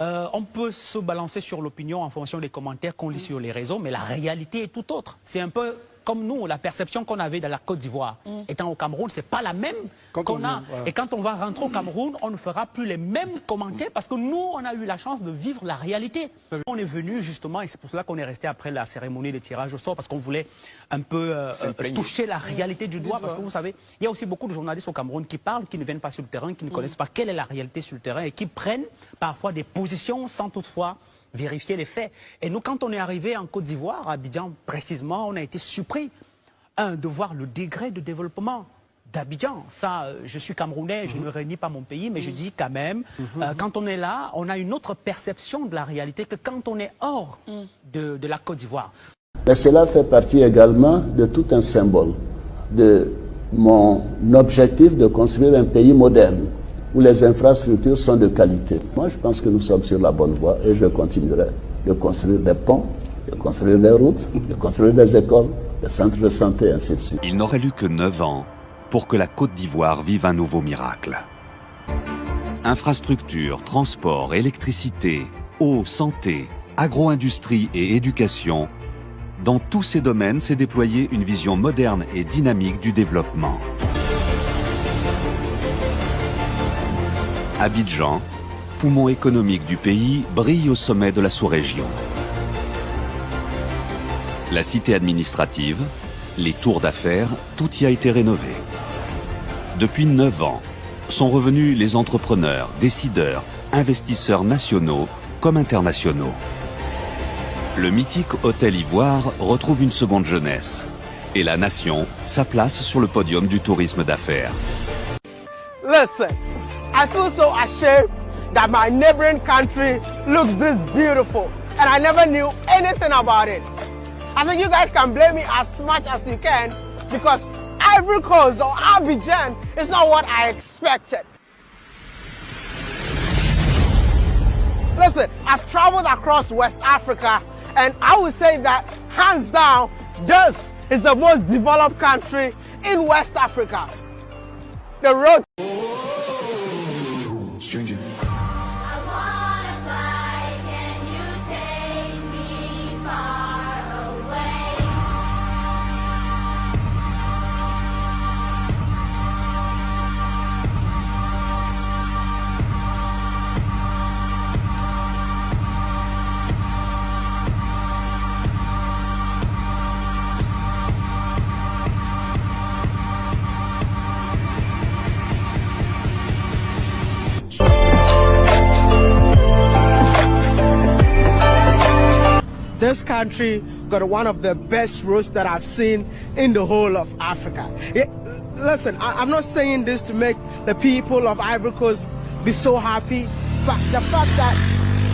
on peut se balancer sur l'opinion en fonction des commentaires qu'on lit sur les réseaux, mais la réalité est tout autre. C'est un peu comme nous, la perception qu'on avait dans la Côte d'Ivoire. Étant au Cameroun, c'est pas la même qu'on a. Et quand on va rentrer au Cameroun, on ne fera plus les mêmes commentaires parce que nous, on a eu la chance de vivre la réalité. On est venu justement, et c'est pour cela qu'on est resté après la cérémonie de tirage au sort, parce qu'on voulait un peu toucher la réalité du doigt. Parce que vous savez, il y a aussi beaucoup de journalistes au Cameroun qui parlent, qui ne viennent pas sur le terrain, qui ne connaissent pas quelle est la réalité sur le terrain et qui prennent parfois des positions sans toutefois vérifier les faits. Et nous, quand on est arrivé en Côte d'Ivoire, à Abidjan précisément, on a été surpris, de voir le degré de développement d'Abidjan. Ça, je suis Camerounais, je ne réunis pas mon pays, mais je dis quand même, quand on est là, on a une autre perception de la réalité que quand on est hors de la Côte d'Ivoire. Mais cela fait partie également de tout un symbole, de mon objectif de construire un pays moderne, où les infrastructures sont de qualité. Moi, je pense que nous sommes sur la bonne voie et je continuerai de construire des ponts, de construire des routes, de construire des écoles, des centres de santé, et ainsi de suite. Il n'aurait lu que 9 ans pour que la Côte d'Ivoire vive un nouveau miracle. Infrastructures, transport, électricité, eau, santé, agro-industrie et éducation, dans tous ces domaines s'est déployée une vision moderne et dynamique du développement. Abidjan, poumon économique du pays, brille au sommet de la sous-région. La cité administrative, les tours d'affaires, tout y a été rénové. Depuis 9 ans, sont revenus les entrepreneurs, décideurs, investisseurs nationaux comme internationaux. Le mythique Hôtel Ivoire retrouve une seconde jeunesse. Et la nation, sa place sur le podium du tourisme d'affaires. Listen, I feel so ashamed that my neighboring country looks this beautiful and I never knew anything about it. I think you guys can blame me as much as you can because Ivory Coast or Abidjan is not what I expected. Listen, I've traveled across West Africa and I would say that hands down, this is the most developed country in West Africa. The road. Stranger. This country got one of the best roads that I've seen in the whole of Africa. Listen, I'm not saying this to make the people of Ivory Coast be so happy, but the fact that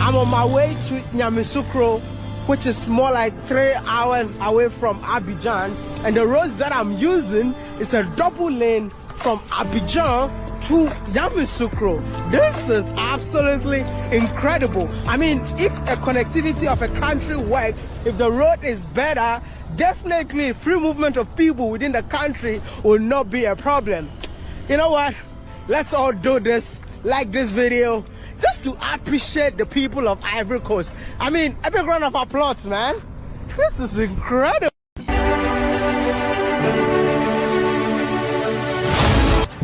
I'm on my way to Yamoussoukro, which is more like 3 hours away from Abidjan, and the roads that I'm using is a double lane from Abidjan to Yamoussoukro. This is absolutely incredible. I mean, if a connectivity of a country works, if the road is better, definitely free movement of people within the country will not be a problem. You know what? Let's all do this, like this video, just to appreciate the people of Ivory Coast. I mean, a big round of applause, man. This is incredible.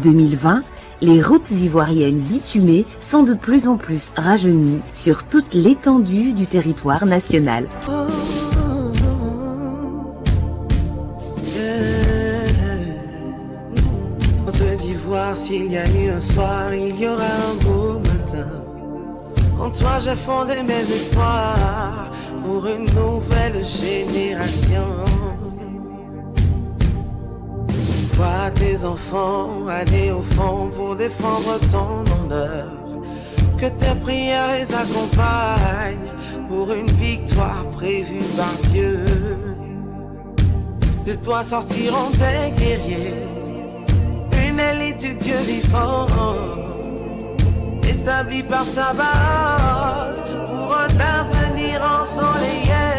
2020, les routes ivoiriennes bitumées sont de plus en plus rajeunies sur toute l'étendue du territoire national. On peut d'Ivoire, s'il y a eu un soir, il y aura un beau matin. En toi j'ai fondé mes espoirs pour une nouvelle génération. Vois tes enfants aller au front pour défendre ton honneur. Que tes prières les accompagnent pour une victoire prévue par Dieu. De toi sortiront des guerriers, une élite du Dieu vivant, établie par sa base pour un avenir ensoleillé.